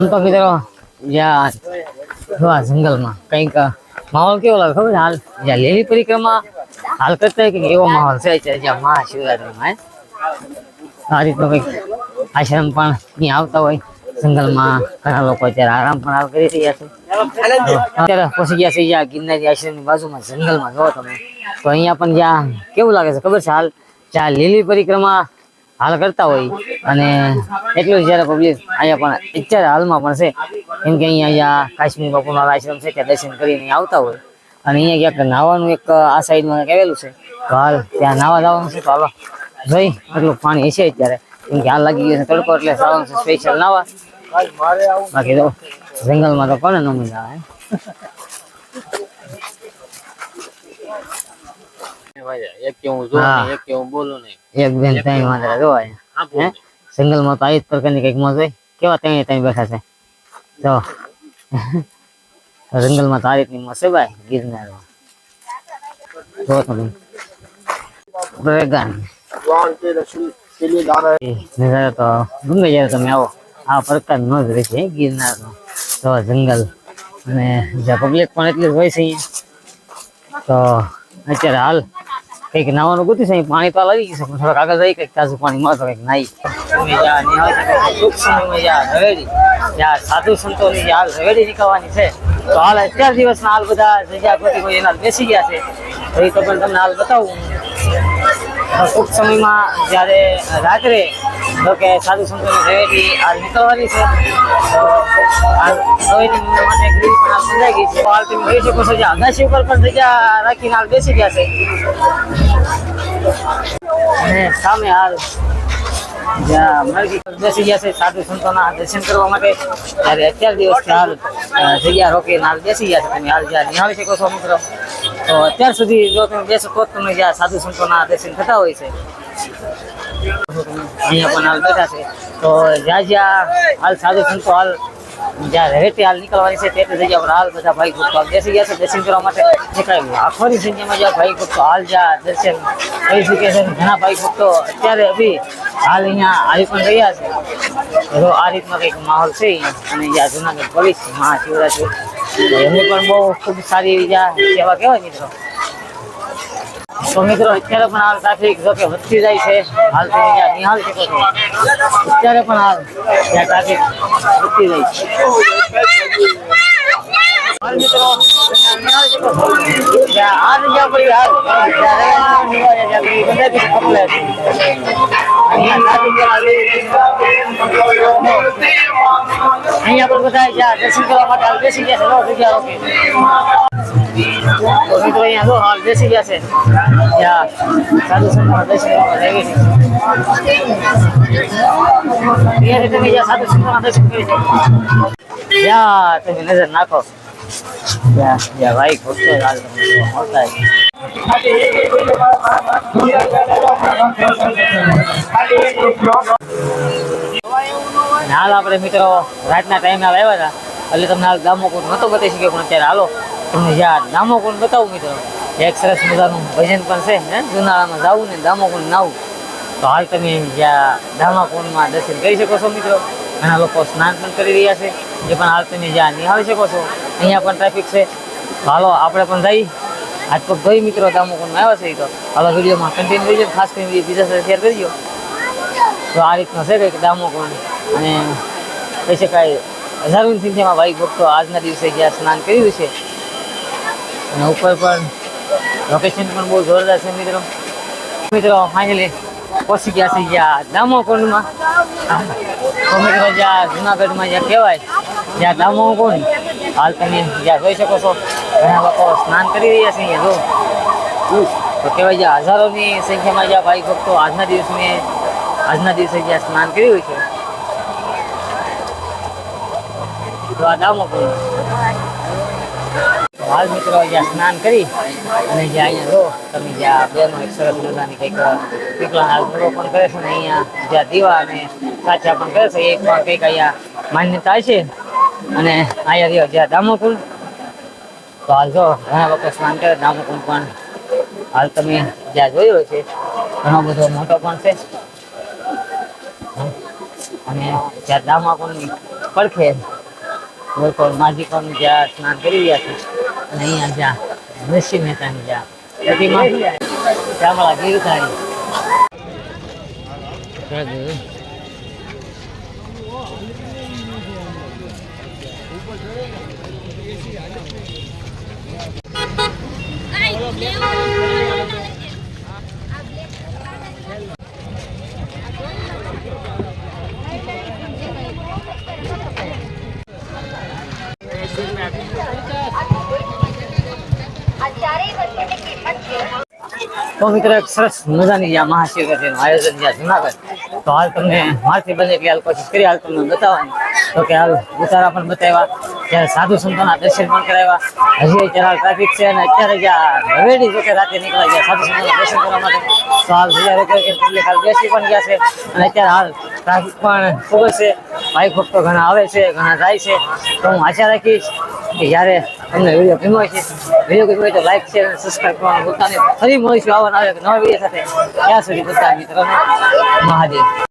તો મિત્રો જ્યાં જોવા જંગલમાં કંઈક માહોલ કેવો લાગે ખબર હાલ જ્યાં લીલી પરિક્રમા હાલ કરતા હોય કે એવો માહોલ છે જ્યાં મહાશિવરાત્રીમાં આ રીતનો કંઈક આશ્રમ પણ ત્યાં આવતા હોય જંગલમાં ઘણા લોકો અત્યારે આરામ પણ હાલ કરી રહ્યા છે અત્યારે પહોંચી ગયા છે જ્યાં ગિરનારી આશ્રમની બાજુમાં જંગલમાં જો તમે તો અહીંયા પણ જ્યાં કેવું લાગે છે ખબર છે હાલ જ્યાં લીલી પરિક્રમા હાલ કરતા હોય અને એટલું જયારે પબ્લિક અહીંયા પણ અત્યારે હાલમાં પણ છે કેમ કે અહીંયા કાશ્મીર બાપુનો આશ્રમ છે ત્યાં દર્શન કરીને આવતા હોય અને અહીંયા ક્યાંક નાવાનું એક આ સાઈડમાં કહેલું છે તો હાલ ત્યાં નાવા જવાનું છે તો હાલો જોઈ એટલું પાણી હશે અત્યારે કેમ કે હાલ લાગી ગયો છે તડકો એટલે જવાનું છે સ્પેશિયલ નાવા બાકી તો જંગલમાં તો કોને ન મજા આવે એક બેન ત્રણ વાંદરા જોવાય જંગલમાં તો આવી જ પ્રકારની કઈક મોજ હોય કેવા ત્યાં ત્યાં બેઠા છે જો જંગલમાં તો આ રીતની મોજ છે ભાઈ ગિરનારમાં જો તમે નજારો તો ગમે જયારે તમે આવો આ પ્રકારની મોજ રહે છે ગિરનારનો તો જંગલ અને જ્યાં પબ્લિક પણ એટલી જ હોય છે અહીંયા તો અત્યારે હાલ કંઈક નાવાનું ગોતી છે પાણી તો આવી ગયું છે પણ થોડાક આગળ જઈ કંઈક તાજું પાણી મળતો કંઈક નાઈ ટૂંક સમયમાં જ્યાં ઝવેરી જ્યાં સાધુ સંતોની જે હાલ ઝવેરી નીકળવાની છે તો હાલ અત્યાર દિવસના હાલ બધા જગ્યા ગોતી કોઈ એના બેસી ગયા છે તો એ તો પણ તમને હાલ બતાવું ટૂંક સમયમાં જ્યારે રાત્રે તો કે સાધુ સંતોની ઝવેરી હાલ નીકળવાની છે તો હાલ ઝવેરી માટે ગ્રીલ પણ હાલ બંધાઈ ગઈ છે હાલ તમે જોઈ શકો છો જે અગાસી ઉપર પણ જગ્યા રાખીને હાલ બેસી ગયા છે અને સામે હાલ જ્યાં મરઘી બેસી ગયા છે સાધુ સંતોના દર્શન કરવા માટે ત્યારે અત્યાર દિવસથી હાલ જગ્યા રોકીને હાલ બેસી ગયા છે તમે હાલ જ્યાં નિહાળી શકો છો મિત્રો તો અત્યાર સુધી જો તમે બેસો તો તમે જ્યાં સાધુ સંતોના દર્શન થતા હોય છે અહીંયા પણ હાલ બેઠા છે તો જ્યાં જ્યાં હાલ સાધુ સંતો હાલ જ્યાં રહેતી હાલ નીકળવાની છે તે જગ્યા પર હાલ બધા ભાઈ ભક્તો બેસી ગયા છે દર્શન કરવા માટે આખોની સંખ્યામાં જ્યાં ભાઈ ભક્તો હાલ જ્યાં દર્શન કરી શકે છે ઘણા ભાઈ ભક્તો અત્યારે બી હાલ અહીંયા આવી પણ રહ્યા છે તો આ રીતનો કંઈક માહોલ છે અને જ્યાં જુનાગઢ પોલીસ મહાશિવરાત્રી એમની પણ બહુ ખૂબ સારી એવી જ્યાં સેવા કહેવાય મિત્રો તો મિત્રો અત્યારે પણ હાલ ટ્રાફિક જો કે વધતી જાય છે હાલ તમે જ્યાં નિહાળી શકો છો અત્યારે પણ હાલ જ્યાં ટ્રાફિક વધતી જાય છે હાલ મિત્રો નિહાળી શકો છો જ્યાં આ જગ્યા પડી હાલ અહીંયા પણ બધા જ્યાં દર્શન કરવા માટે હાલ બેસી ગયા છે જગ્યા રોકી તો મિત્રો અહીંયા જો હાલ બેસી ગયા છે જ્યાં સાધુ સંતોના દર્શન કરવા રહી છે તમે જ્યાં સાધુ સંતોના દર્શન કરી શકો જ્યાં તમે નજર નાખો જ્યાં ભાઈ ભક્તો હાલ તમને મળતા હાલ આપણે મિત્રો રાતના ટાઈમે આવ્યા હતા એટલે તમને હાલ દામોકુંડ નહોતો બતાવી શક્યો પણ અત્યારે હાલો તમને જ્યાં દામોકુંડ બતાવું મિત્રો એક સરસ મજાનું ભજન પણ છે હે જુનાળામાં જવું ને દામોકુંડ નાવું તો હાલ તમે જ્યાં દામોકુંડમાં દર્શન કરી શકો છો મિત્રો ઘણા લોકો સ્નાન પણ કરી રહ્યા છે એ પણ હાલ તમે જ્યાં નિહાળી શકો છો અહીંયા પણ ટ્રાફિક છે તો હાલો આપણે પણ જઈ આજ પગ ભાઈ મિત્રો દામોકુંડમાં આવ્યા છે તો હાલો વિડીયોમાં કન્ટિન્યુ કરજો ખાસ કરીને બીજા સાથે શેર કરજો તો આ રીતનો છે કંઈક દામોકુંડ અને કહી શકાય હજારોની સંખ્યામાં ભાઈ ભક્તો આજના દિવસે જ્યાં સ્નાન કર્યું છે અને ઉપર પણ લોકેશન પણ બહુ જોરદાર છે મિત્રો ફાઇનલી પહોંચી ગયા છે જ્યાં દામોકુંડમાં તો મિત્રો જ્યાં જુનાગઢમાં જ્યાં કહેવાય જ્યાં દામોકુંડ હાલ તમે જ્યાં જોઈ શકો છો ઘણા લોકો સ્નાન કરી રહ્યા છે અહીંયા જો તો કહેવાય જ્યાં હજારોની સંખ્યામાં જ્યાં ભાઈ ભક્તો આજના દિવસે જ્યાં સ્નાન કર્યું છે તો આ દામોકુંડ હાલ મિત્રો જ્યાં સ્નાન કરી અને જ્યાં અહીંયા જો તમે જ્યાં બેનો એક સરસ મજાની કંઈક પીપળા હાલ પૂરો પણ કરે છે ને અહીંયા જ્યાં દીવા અને સાચા પણ કરે છે એ પણ કંઈક અહીંયા માન્યતા છે અને અહીંયા રહ્યો જ્યાં દામોકુંડ તો હાલ જો ઘણા લોકો સ્નાન કરે દામોકુંડ પણ હાલ તમે જ્યાં જોયો છે ઘણો બધો મોટો પણ છે અને જ્યાં દામોકુંડની પડખે ગોરખોડ માજીકોનું જ્યાં સ્નાન કરી રહ્યા છે અને અહીંયા જ્યાં નરસિંહ મહેતાની જ્યાં પ્રતિમા શ્યામળા ગીરધારી તો મિત્રો એક સરસ મજાની જ્યાં મહાશિવરાત્રીનું આયોજન જ્યાં જુનાગઢ તો હાલ તમને મારથી બને એટલી હાલ કોશિશ કરી હાલ તમને બતાવવાની તો કે હાલ ઉતારા પણ બતાવ્યા ત્યારે સાધુ સંતોના દર્શન પણ કરાવ્યા હજી અત્યારે ટ્રાફિક છે અને અત્યારે જ્યાં હવેલી જોકે રાતે નીકળ્યા ગયા સાધુ સંતોના દર્શન કરવા માટે તો હાલ હજારો એટલે હાલ બેસી પણ ગયા છે અને અત્યારે હાલ ટ્રાફિક પણ ખૂબ જ છે બાઇક ભક્તો ઘણા આવે છે ઘણા જાય છે તો હું આશા રાખીશ કે જ્યારે તમને વિડીયો ગમ્યો છે વિડીયો ગમ્યો હોય તો લાઈક શેર અને સબસ્ક્રાઈબ કરવાનું ભૂલતા નહીં ફરી મળીશું આવા નવા વિડીયો સાથે ત્યાં સુધી બધા મિત્રોને મહાદેવ